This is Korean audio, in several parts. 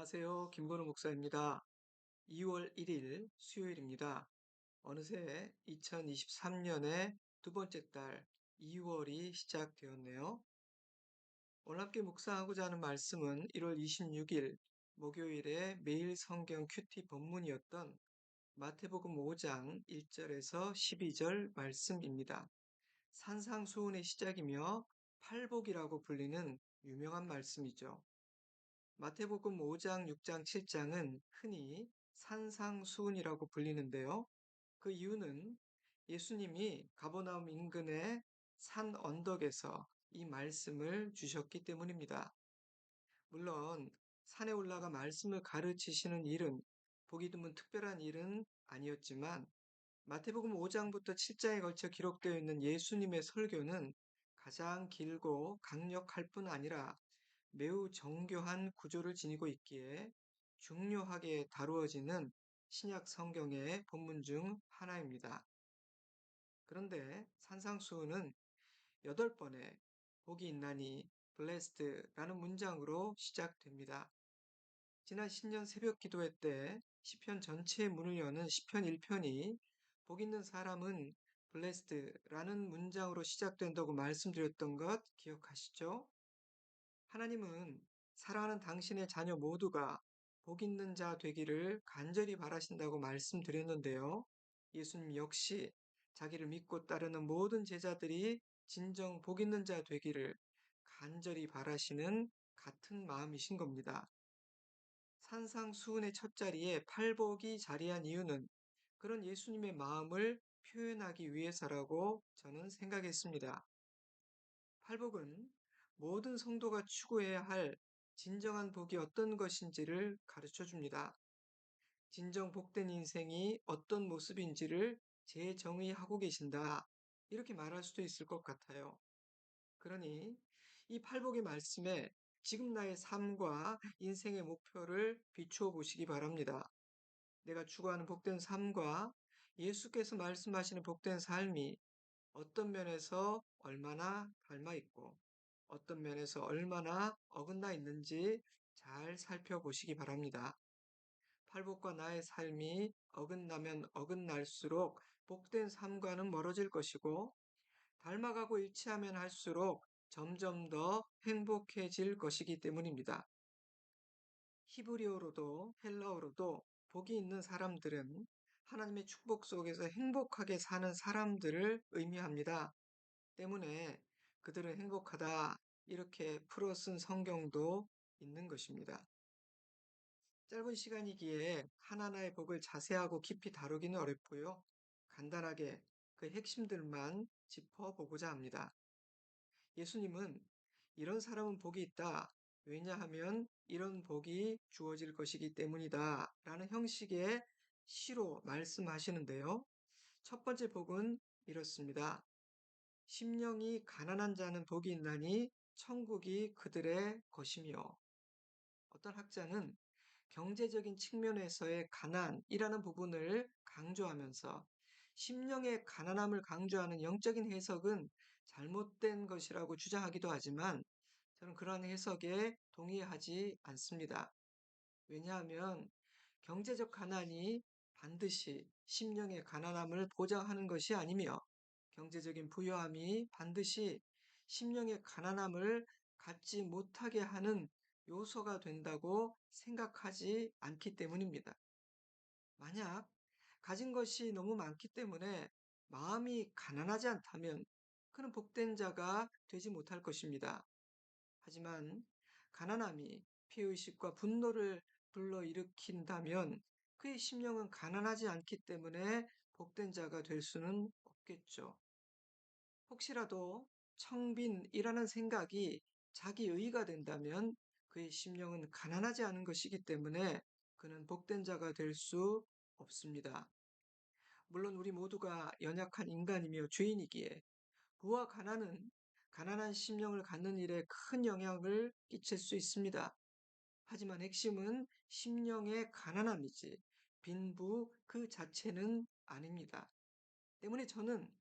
안녕하세요. 김건우 목사입니다. 2월 1일 수요일입니다. 어느새 2023년의 두 번째 달 2월이 시작되었네요. 오늘 함께 묵상하고자 하는 말씀은 1월 26일 목요일에 매일 성경 큐티 본문이었던 마태복음 5장 1절에서 12절 말씀입니다. 산상수훈의 시작이며 팔복이라고 불리는 유명한 말씀이죠. 마태복음 5장, 6장, 7장은 흔히 산상수훈이라고 불리는데요. 그 이유는 예수님이 가버나움 인근의 산 언덕에서 이 말씀을 주셨기 때문입니다. 물론 산에 올라가 말씀을 가르치시는 일은 보기 드문 특별한 일은 아니었지만 마태복음 5장부터 7장에 걸쳐 기록되어 있는 예수님의 설교는 가장 길고 강력할 뿐 아니라 매우 정교한 구조를 지니고 있기에 중요하게 다루어지는 신약 성경의 본문 중 하나입니다. 그런데 산상수훈은 8번의 복이 있나니 blessed라는 문장으로 시작됩니다. 지난 신년 새벽 기도회 때 시편 전체의 문을 여는 시편 1편이 복 있는 사람은 blessed라는 문장으로 시작된다고 말씀드렸던 것 기억하시죠? 하나님은 사랑하는 당신의 자녀 모두가 복 있는 자 되기를 간절히 바라신다고 말씀드렸는데요. 예수님 역시 자기를 믿고 따르는 모든 제자들이 진정 복 있는 자 되기를 간절히 바라시는 같은 마음이신 겁니다. 산상수훈의 첫 자리에 팔복이 자리한 이유는 그런 예수님의 마음을 표현하기 위해서라고 저는 생각했습니다. 팔복은 모든 성도가 추구해야 할 진정한 복이 어떤 것인지를 가르쳐 줍니다. 진정 복된 인생이 어떤 모습인지를 재정의하고 계신다. 이렇게 말할 수도 있을 것 같아요. 그러니 이 팔복의 말씀에 지금 나의 삶과 인생의 목표를 비추어 보시기 바랍니다. 내가 추구하는 복된 삶과 예수께서 말씀하시는 복된 삶이 어떤 면에서 얼마나 닮아 있고 어떤 면에서 얼마나 어긋나 있는지 잘 살펴보시기 바랍니다. 팔복과 나의 삶이 어긋나면 어긋날수록 복된 삶과는 멀어질 것이고 닮아가고 일치하면 할수록 점점 더 행복해질 것이기 때문입니다. 히브리어로도 헬라어로도 복이 있는 사람들은 하나님의 축복 속에서 행복하게 사는 사람들을 의미합니다. 때문에 그들은 행복하다 이렇게 풀어 쓴 성경도 있는 것입니다. 짧은 시간이기에 하나하나의 복을 자세하고 깊이 다루기는 어렵고요. 간단하게 그 핵심들만 짚어보고자 합니다. 예수님은 이런 사람은 복이 있다. 왜냐하면 이런 복이 주어질 것이기 때문이다. 라는 형식의 시로 말씀하시는데요. 첫 번째 복은 이렇습니다. 심령이 가난한 자는 복이 있나니 천국이 그들의 것이며 어떤 학자는 경제적인 측면에서의 가난이라는 부분을 강조하면서 심령의 가난함을 강조하는 영적인 해석은 잘못된 것이라고 주장하기도 하지만 저는 그러한 해석에 동의하지 않습니다. 왜냐하면 경제적 가난이 반드시 심령의 가난함을 보장하는 것이 아니며 경제적인 부유함이 반드시 심령의 가난함을 갖지 못하게 하는 요소가 된다고 생각하지 않기 때문입니다. 만약 가진 것이 너무 많기 때문에 마음이 가난하지 않다면 그는 복된 자가 되지 못할 것입니다. 하지만 가난함이 피의식과 분노를 불러일으킨다면 그의 심령은 가난하지 않기 때문에 복된 자가 될 수는 없겠죠. 혹시라도 청빈이라는 생각이 자기의가 된다면 그의 심령은 가난하지 않은 것이기 때문에 그는 복된 자가 될 수 없습니다. 물론 우리 모두가 연약한 인간이며 죄인이기에 부와 가난은 가난한 심령을 갖는 일에 큰 영향을 끼칠 수 있습니다. 하지만 핵심은 심령의 가난함이지 빈부 그 자체는 아닙니다. 때문에 저는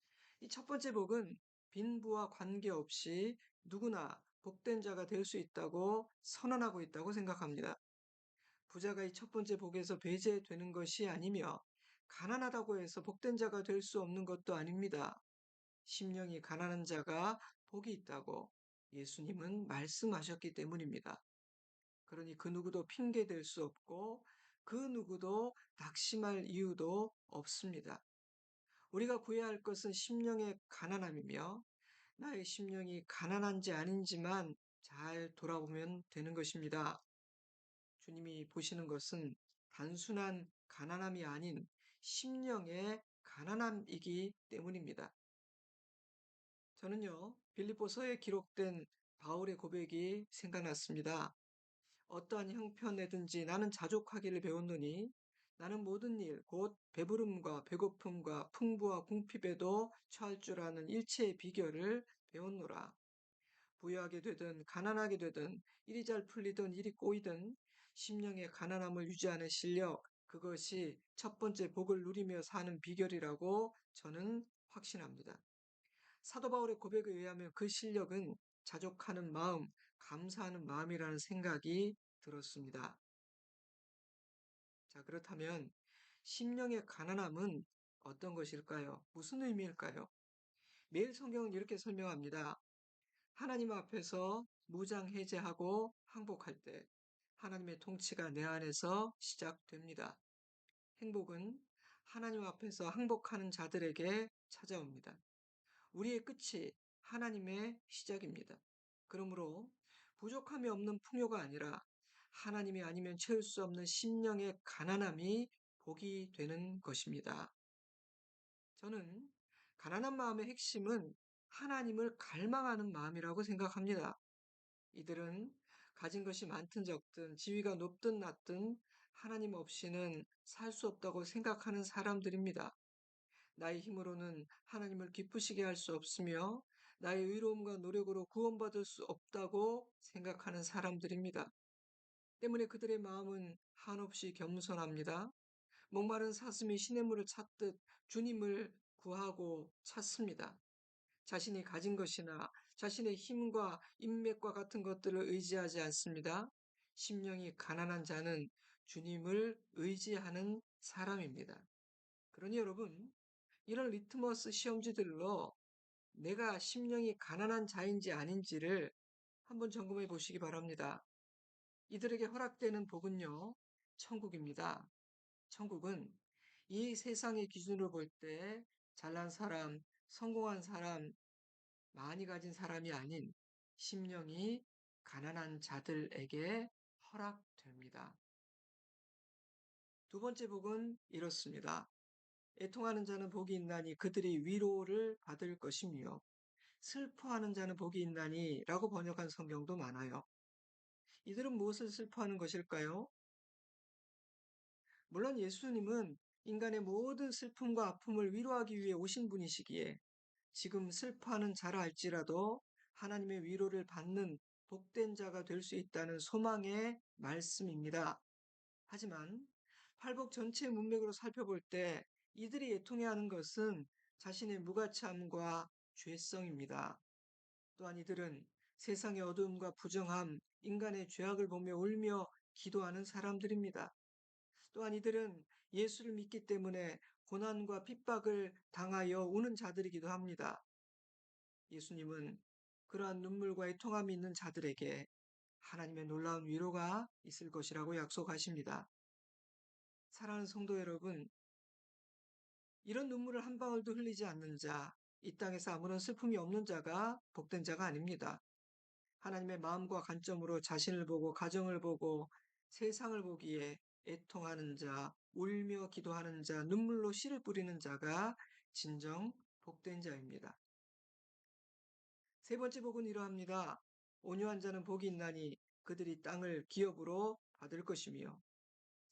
이 첫 번째 복은 빈부와 관계없이 누구나 복된 자가 될 수 있다고 선언하고 있다고 생각합니다. 부자가 이 첫 번째 복에서 배제되는 것이 아니며 가난하다고 해서 복된 자가 될 수 없는 것도 아닙니다. 심령이 가난한 자가 복이 있다고 예수님은 말씀하셨기 때문입니다. 그러니 그 누구도 핑계 댈 수 없고 그 누구도 낙심할 이유도 없습니다. 우리가 구해야 할 것은 심령의 가난함이며 나의 심령이 가난한지 아닌지만 잘 돌아보면 되는 것입니다. 주님이 보시는 것은 단순한 가난함이 아닌 심령의 가난함이기 때문입니다. 저는요, 빌립보서에 기록된 바울의 고백이 생각났습니다. 어떠한 형편에든지 나는 자족하기를 배웠노니 나는 모든 일, 곧 배부름과 배고픔과 풍부와 궁핍에도 처할 줄 아는 일체의 비결을 배웠노라. 부유하게 되든 가난하게 되든 일이 잘 풀리든 일이 꼬이든 심령의 가난함을 유지하는 실력, 그것이 첫 번째 복을 누리며 사는 비결이라고 저는 확신합니다. 사도 바울의 고백에 의하면 그 실력은 자족하는 마음, 감사하는 마음이라는 생각이 들었습니다. 자, 그렇다면 심령의 가난함은 어떤 것일까요? 무슨 의미일까요? 매일 성경은 이렇게 설명합니다. 하나님 앞에서 무장해제하고 항복할 때 하나님의 통치가 내 안에서 시작됩니다. 행복은 하나님 앞에서 항복하는 자들에게 찾아옵니다. 우리의 끝이 하나님의 시작입니다. 그러므로 부족함이 없는 풍요가 아니라 하나님이 아니면 채울 수 없는 심령의 가난함이 복이 되는 것입니다. 저는 가난한 마음의 핵심은 하나님을 갈망하는 마음이라고 생각합니다. 이들은 가진 것이 많든 적든 지위가 높든 낮든 하나님 없이는 살 수 없다고 생각하는 사람들입니다. 나의 힘으로는 하나님을 기쁘시게 할 수 없으며 나의 의로움과 노력으로 구원받을 수 없다고 생각하는 사람들입니다. 때문에 그들의 마음은 한없이 겸손합니다. 목마른 사슴이 시냇물을 찾듯 주님을 구하고 찾습니다. 자신이 가진 것이나 자신의 힘과 인맥과 같은 것들을 의지하지 않습니다. 심령이 가난한 자는 주님을 의지하는 사람입니다. 그러니 여러분, 이런 리트머스 시험지들로 내가 심령이 가난한 자인지 아닌지를 한번 점검해 보시기 바랍니다. 이들에게 허락되는 복은요, 천국입니다. 천국은 이 세상의 기준으로 볼 때 잘난 사람, 성공한 사람, 많이 가진 사람이 아닌 심령이 가난한 자들에게 허락됩니다. 두 번째 복은 이렇습니다. 애통하는 자는 복이 있나니 그들이 위로를 받을 것이며 슬퍼하는 자는 복이 있나니 라고 번역한 성경도 많아요. 이들은 무엇을 슬퍼하는 것일까요? 물론 예수님은 인간의 모든 슬픔과 아픔을 위로하기 위해 오신 분이시기에 지금 슬퍼하는 자라 할지라도 하나님의 위로를 받는 복된 자가 될 수 있다는 소망의 말씀입니다. 하지만 팔복 전체 문맥으로 살펴볼 때 이들이 애통해야 하는 것은 자신의 무가참과 죄성입니다. 또한 이들은 세상의 어두움과 부정함, 인간의 죄악을 보며 울며 기도하는 사람들입니다. 또한 이들은 예수를 믿기 때문에 고난과 핍박을 당하여 우는 자들이기도 합니다. 예수님은 그러한 눈물과 애통함이 있는 자들에게 하나님의 놀라운 위로가 있을 것이라고 약속하십니다. 사랑하는 성도 여러분, 이런 눈물을 한 방울도 흘리지 않는 자, 이 땅에서 아무런 슬픔이 없는 자가 복된 자가 아닙니다. 하나님의 마음과 관점으로 자신을 보고 가정을 보고 세상을 보기에 애통하는 자, 울며 기도하는 자, 눈물로 씨를 뿌리는 자가 진정 복된 자입니다. 세 번째 복은 이러합니다. 온유한 자는 복이 있나니 그들이 땅을 기업으로 받을 것이며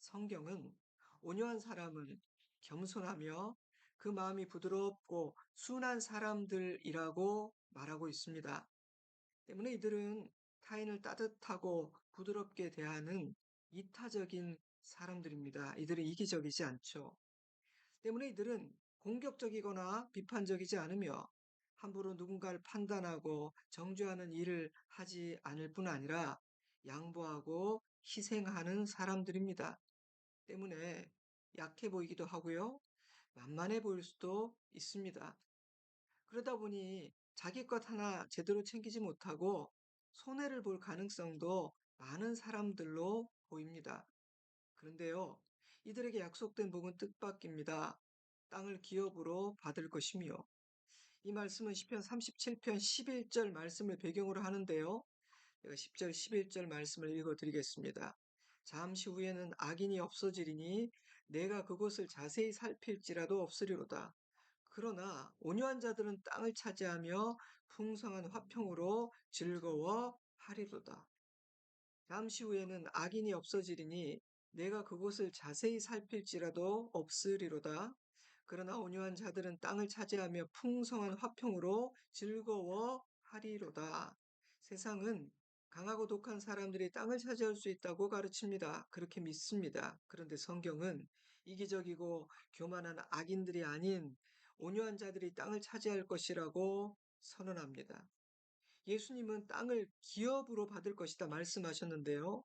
성경은 온유한 사람은 겸손하며 그 마음이 부드럽고 순한 사람들이라고 말하고 있습니다. 때문에 이들은 타인을 따뜻하고 부드럽게 대하는 이타적인 사람들입니다. 이들은 이기적이지 않죠. 때문에 이들은 공격적이거나 비판적이지 않으며 함부로 누군가를 판단하고 정죄하는 일을 하지 않을 뿐 아니라 양보하고 희생하는 사람들입니다. 때문에 약해 보이기도 하고요. 만만해 보일 수도 있습니다. 그러다 보니 자기 것 하나 제대로 챙기지 못하고 손해를 볼 가능성도 많은 사람들로 보입니다. 그런데요, 이들에게 약속된 복은 뜻밖입니다. 땅을 기업으로 받을 것이며, 이 말씀은 시편 37편 11절 말씀을 배경으로 하는데요. 제가 10절, 11절 말씀을 읽어 드리겠습니다. 잠시 후에는 악인이 없어지리니 내가 그곳을 자세히 살필지라도 없으리로다. 그러나 온유한 자들은 땅을 차지하며 풍성한 화평으로 즐거워하리로다. 잠시 후에는 악인이 없어지리니 내가 그곳을 자세히 살필지라도 없으리로다. 그러나 온유한 자들은 땅을 차지하며 풍성한 화평으로 즐거워하리로다. 세상은 강하고 독한 사람들이 땅을 차지할 수 있다고 가르칩니다. 그렇게 믿습니다. 그런데 성경은 이기적이고 교만한 악인들이 아닌 온유한 자들이 땅을 차지할 것이라고 선언합니다. 예수님은 땅을 기업으로 받을 것이다 말씀하셨는데요.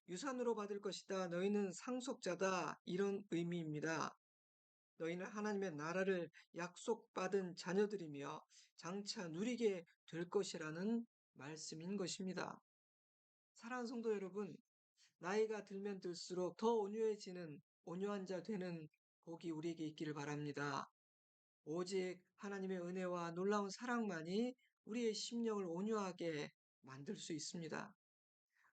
유산으로 받을 것이다. 너희는 상속자다. 이런 의미입니다. 너희는 하나님의 나라를 약속받은 자녀들이며 장차 누리게 될 것이라는 말씀인 것입니다. 사랑하는 성도 여러분, 나이가 들면 들수록 더 온유해지는 온유한 자 되는 복이 우리에게 있기를 바랍니다. 오직 하나님의 은혜와 놀라운 사랑만이 우리의 심령을 온유하게 만들 수 있습니다.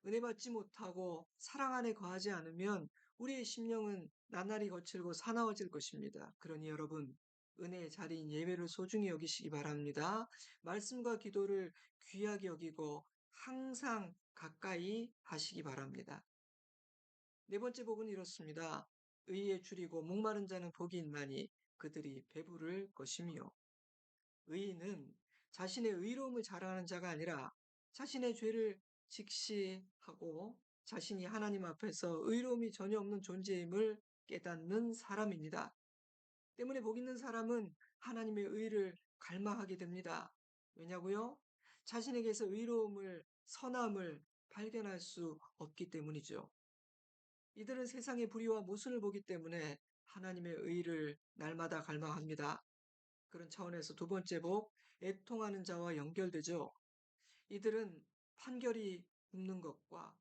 은혜 받지 못하고 사랑 안에 거하지 않으면 우리의 심령은 나날이 거칠고 사나워질 것입니다. 그러니 여러분, 은혜의 자리인 예배를 소중히 여기시기 바랍니다. 말씀과 기도를 귀하게 여기고 항상 가까이 하시기 바랍니다. 네 번째 복은 이렇습니다. 의에 줄이고 목마른 자는 복이 있나니 그들이 배부를 것이며, 의인은 자신의 의로움을 자랑하는 자가 아니라 자신의 죄를 직시하고 자신이 하나님 앞에서 의로움이 전혀 없는 존재임을 깨닫는 사람입니다. 때문에 복 있는 사람은 하나님의 의를 갈망하게 됩니다. 왜냐고요? 자신에게서 의로움을, 선함을 발견할 수 없기 때문이죠. 이들은 세상의 불의와 모순을 보기 때문에 하나님의 의를 날마다 갈망합니다. 그런 차원에서 두 번째 복, 애통하는 자와 연결되죠. 이들은 판결이 굽는 것과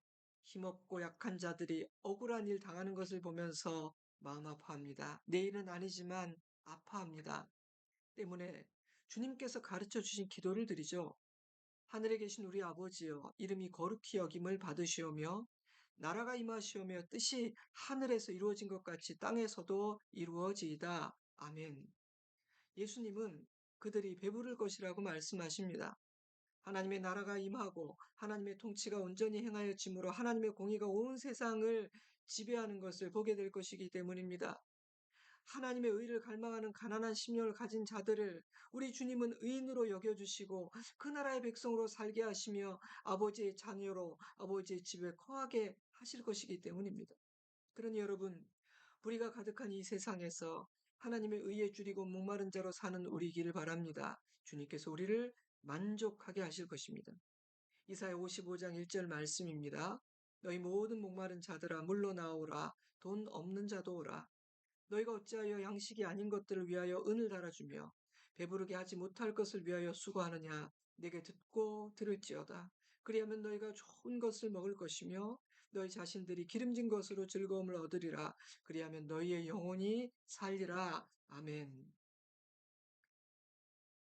힘없고 약한 자들이 억울한 일 당하는 것을 보면서 마음 아파합니다. 내 일은 아니지만 아파합니다. 때문에 주님께서 가르쳐 주신 기도를 드리죠. 하늘에 계신 우리 아버지여, 이름이 거룩히 여김을 받으시오며 나라가 임하시오며 뜻이 하늘에서 이루어진 것 같이 땅에서도 이루어지이다. 아멘. 예수님은 그들이 배부를 것이라고 말씀하십니다. 하나님의 나라가 임하고 하나님의 통치가 온전히 행하여짐으로 하나님의 공의가 온 세상을 지배하는 것을 보게 될 것이기 때문입니다. 하나님의 의를 갈망하는 가난한 심령을 가진 자들을 우리 주님은 의인으로 여겨주시고 그 나라의 백성으로 살게 하시며 아버지의 자녀로 아버지의 집에 거하게 하실 것이기 때문입니다. 그러니 여러분, 불의가 가득한 이 세상에서 하나님의 의에 줄이고 목마른 자로 사는 우리이기를 바랍니다. 주님께서 우리를 만족하게 하실 것입니다. 이사야 55장 1절 말씀입니다. 너희 모든 목마른 자들아 물러나오라. 돈 없는 자도 오라. 너희가 어찌하여 양식이 아닌 것들을 위하여 은을 달아주며 배부르게 하지 못할 것을 위하여 수고하느냐. 내게 듣고 들을지어다. 그리하면 너희가 좋은 것을 먹을 것이며 너희 자신들이 기름진 것으로 즐거움을 얻으리라. 그리하면 너희의 영혼이 살리라. 아멘.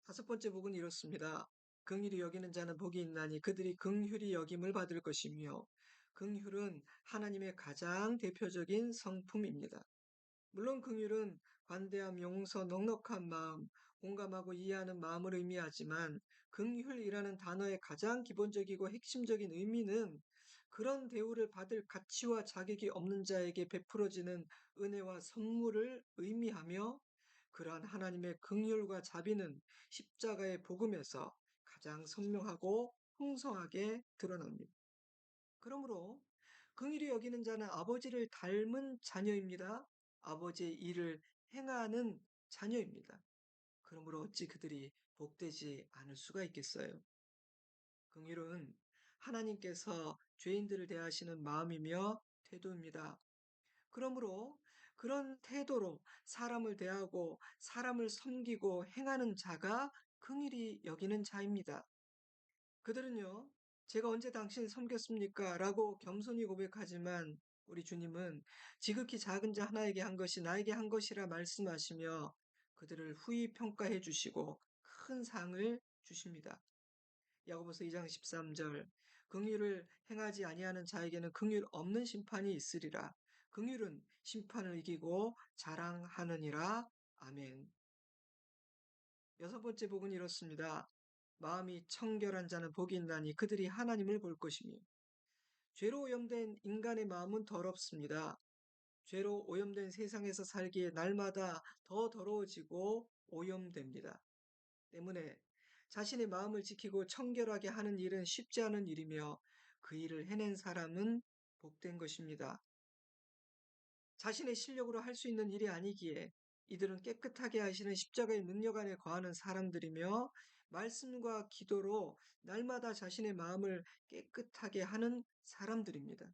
다섯 번째 복은 이렇습니다. 긍휼히 여기는 자는 복이 있나니 그들이 긍휼히 여김을 받을 것이며, 긍휼은 하나님의 가장 대표적인 성품입니다. 물론 긍휼은 관대함, 용서, 넉넉한 마음, 공감하고 이해하는 마음을 의미하지만 긍휼이라는 단어의 가장 기본적이고 핵심적인 의미는 그런 대우를 받을 가치와 자격이 없는 자에게 베풀어지는 은혜와 선물을 의미하며, 그러한 하나님의 긍휼과 자비는 십자가의 복음에서 가장 선명하고 풍성하게 드러납니다. 그러므로 긍휼히 여기는 자는 아버지를 닮은 자녀입니다. 아버지의 일을 행하는 자녀입니다. 그러므로 어찌 그들이 복되지 않을 수가 있겠어요? 긍휼은 하나님께서 죄인들을 대하시는 마음이며 태도입니다. 그러므로 그런 태도로 사람을 대하고 사람을 섬기고 행하는 자가 긍휼히 여기는 자입니다. 그들은요, 제가 언제 당신을 섬겼습니까? 라고 겸손히 고백하지만 우리 주님은 지극히 작은 자 하나에게 한 것이 나에게 한 것이라 말씀하시며 그들을 후히 평가해 주시고 큰 상을 주십니다. 야고보서 2장 13절 긍휼을 행하지 아니하는 자에게는 긍휼 없는 심판이 있으리라. 긍휼은 심판을 이기고 자랑하느니라. 아멘. 여섯 번째 복은 이렇습니다. 마음이 청결한 자는 복이 있나니 그들이 하나님을 볼 것이며 죄로 오염된 인간의 마음은 더럽습니다. 죄로 오염된 세상에서 살기에 날마다 더 더러워지고 오염됩니다. 때문에 자신의 마음을 지키고 청결하게 하는 일은 쉽지 않은 일이며 그 일을 해낸 사람은 복된 것입니다. 자신의 실력으로 할 수 있는 일이 아니기에 이들은 깨끗하게 하시는 십자가의 능력 안에 거하는 사람들이며 말씀과 기도로 날마다 자신의 마음을 깨끗하게 하는 사람들입니다.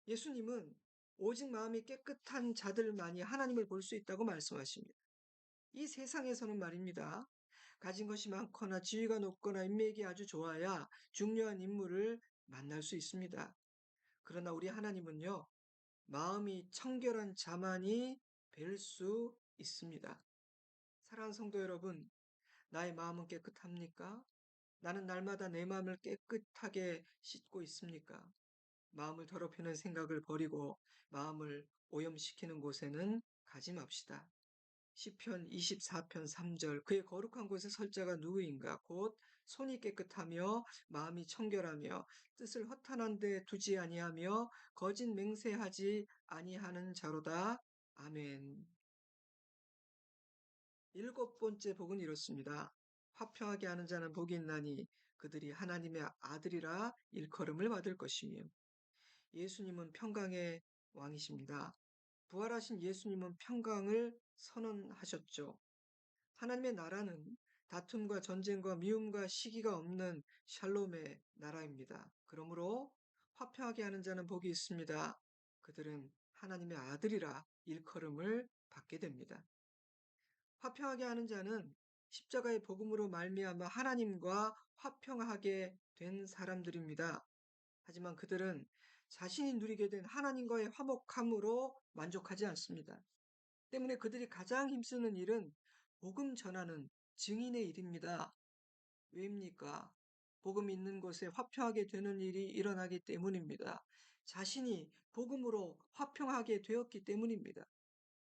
예수님은 오직 마음이 깨끗한 자들만이 하나님을 볼 수 있다고 말씀하십니다. 이 세상에서는 말입니다. 가진 것이 많거나 지위가 높거나 인맥이 아주 좋아야 중요한 인물을 만날 수 있습니다. 그러나 우리 하나님은요, 마음이 청결한 자만이 뵐 수 있습니다. 사랑하는 성도 여러분, 나의 마음은 깨끗합니까? 나는 날마다 내 마음을 깨끗하게 씻고 있습니까? 마음을 더럽히는 생각을 버리고 마음을 오염시키는 곳에는 가지 맙시다. 시편 24편 3절 그의 거룩한 곳에 설 자가 누구인가 곧 손이 깨끗하며 마음이 청결하며 뜻을 허탄한 데 두지 아니하며 거짓 맹세하지 아니하는 자로다. 아멘. 일곱 번째 복은 이렇습니다. 화평하게 하는 자는 복이 있나니 그들이 하나님의 아들이라 일컬음을 받을 것이며 예수님은 평강의 왕이십니다. 부활하신 예수님은 평강을 선언하셨죠. 하나님의 나라는 다툼과 전쟁과 미움과 시기가 없는 샬롬의 나라입니다. 그러므로 화평하게 하는 자는 복이 있습니다. 그들은 하나님의 아들이라 일컬음을 받게 됩니다. 화평하게 하는 자는 십자가의 복음으로 말미암아 하나님과 화평하게 된 사람들입니다. 하지만 그들은 자신이 누리게 된 하나님과의 화목함으로 만족하지 않습니다. 때문에 그들이 가장 힘쓰는 일은 복음 전하는 증인의 일입니다. 왜입니까? 복음 있는 곳에 화평하게 되는 일이 일어나기 때문입니다. 자신이 복음으로 화평하게 되었기 때문입니다.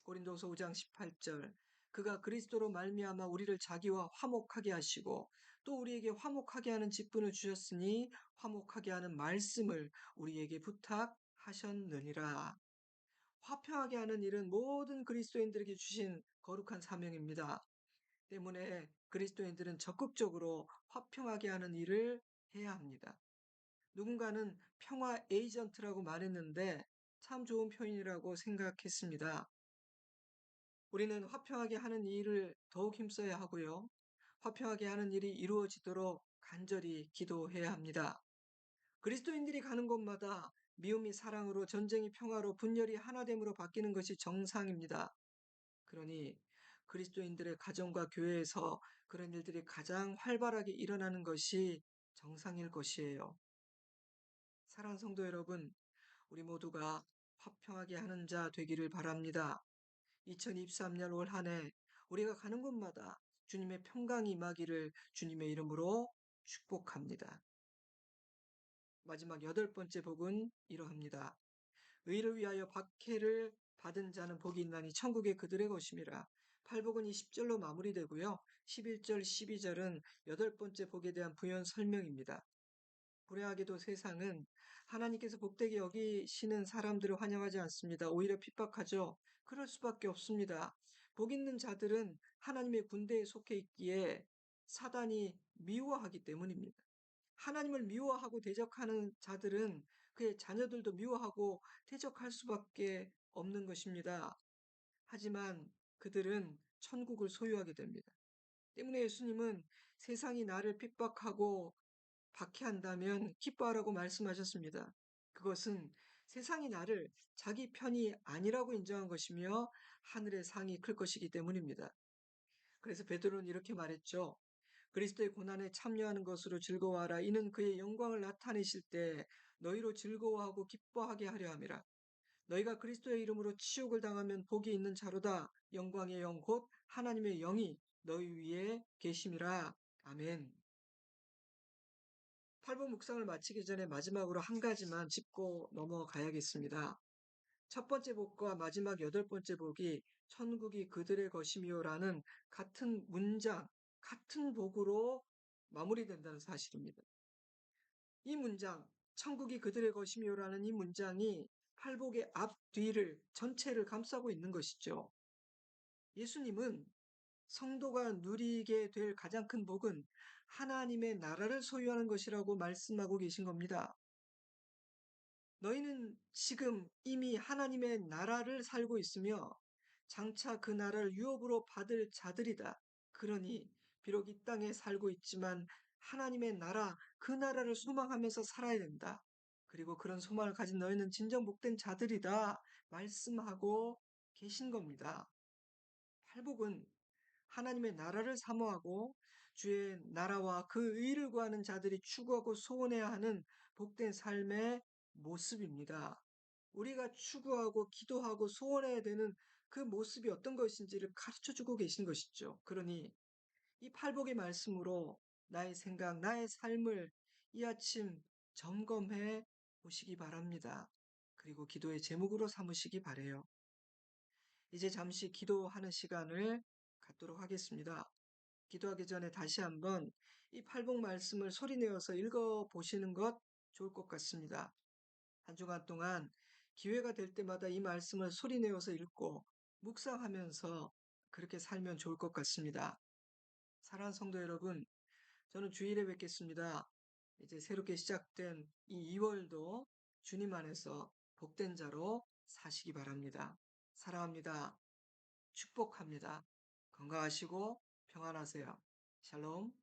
고린도서 5장 18절 그가 그리스도로 말미암아 우리를 자기와 화목하게 하시고 또 우리에게 화목하게 하는 직분을 주셨으니 화목하게 하는 말씀을 우리에게 부탁하셨느니라. 화평하게 하는 일은 모든 그리스도인들에게 주신 거룩한 사명입니다. 때문에 그리스도인들은 적극적으로 화평하게 하는 일을 해야 합니다. 누군가는 평화 에이전트라고 말했는데 참 좋은 표현이라고 생각했습니다. 우리는 화평하게 하는 일을 더욱 힘써야 하고요. 화평하게 하는 일이 이루어지도록 간절히 기도해야 합니다. 그리스도인들이 가는 곳마다 미움이 사랑으로, 전쟁이 평화로, 분열이 하나됨으로 바뀌는 것이 정상입니다. 그러니 그리스도인들의 가정과 교회에서 그런 일들이 가장 활발하게 일어나는 것이 정상일 것이에요. 사랑하는 성도 여러분, 우리 모두가 화평하게 하는 자 되기를 바랍니다. 2023년 올 한 해 우리가 가는 곳마다 주님의 평강이 임하기를 주님의 이름으로 축복합니다. 마지막 여덟 번째 복은 이러합니다. 의를 위하여 박해를 받은 자는 복이 있나니 천국의 그들의 것임이라. 팔복은 이 10절로 마무리되고요. 11절, 12절은 여덟 번째 복에 대한 부연 설명입니다. 불행하게도 세상은 하나님께서 복되게 여기시는 사람들을 환영하지 않습니다. 오히려 핍박하죠. 그럴 수밖에 없습니다. 복 있는 자들은 하나님의 군대에 속해 있기에 사단이 미워하기 때문입니다. 하나님을 미워하고 대적하는 자들은 그의 자녀들도 미워하고 대적할 수밖에 없는 것입니다. 하지만 그들은 천국을 소유하게 됩니다. 때문에 예수님은 세상이 나를 핍박하고 박해한다면 기뻐하라고 말씀하셨습니다. 그것은 세상이 나를 자기 편이 아니라고 인정한 것이며 하늘의 상이 클 것이기 때문입니다. 그래서 베드로는 이렇게 말했죠. 그리스도의 고난에 참여하는 것으로 즐거워하라. 이는 그의 영광을 나타내실 때 너희로 즐거워하고 기뻐하게 하려 함이라. 너희가 그리스도의 이름으로 치욕을 당하면 복이 있는 자로다. 영광의 영 곧 하나님의 영이 너희 위에 계심이라. 아멘. 팔복 묵상을 마치기 전에 마지막으로 한 가지만 짚고 넘어가야겠습니다. 첫 번째 복과 마지막 여덟 번째 복이 천국이 그들의 것이며라는 같은 문장, 같은 복으로 마무리된다는 사실입니다. 이 문장, 천국이 그들의 것이며라는 이 문장이 팔복의 앞, 뒤를 전체를 감싸고 있는 것이죠. 예수님은 성도가 누리게 될 가장 큰 복은 하나님의 나라를 소유하는 것이라고 말씀하고 계신 겁니다. 너희는 지금 이미 하나님의 나라를 살고 있으며 장차 그 나라를 유업으로 받을 자들이다. 그러니 비록 이 땅에 살고 있지만 하나님의 나라, 그 나라를 소망하면서 살아야 된다. 그리고 그런 소망을 가진 너희는 진정 복된 자들이다. 말씀하고 계신 겁니다. 팔복은 하나님의 나라를 사모하고 주의 나라와 그 의를 구하는 자들이 추구하고 소원해야 하는 복된 삶의 모습입니다. 우리가 추구하고 기도하고 소원해야 되는 그 모습이 어떤 것인지를 가르쳐 주고 계신 것이죠. 그러니 이 팔복의 말씀으로 나의 생각, 나의 삶을 이 아침 점검해 보시기 바랍니다. 그리고 기도의 제목으로 삼으시기 바래요. 이제 잠시 기도하는 시간을 갖도록 하겠습니다. 기도하기 전에 다시 한번 이 팔복 말씀을 소리내어서 읽어 보시는 것 좋을 것 같습니다. 한 주간 동안 기회가 될 때마다 이 말씀을 소리내어서 읽고 묵상하면서 그렇게 살면 좋을 것 같습니다. 사랑하는 성도 여러분, 저는 주일에 뵙겠습니다. 이제 새롭게 시작된 이 2월도 주님 안에서 복된 자로 사시기 바랍니다. 사랑합니다. 축복합니다. 건강하시고 평안하세요. 샬롬.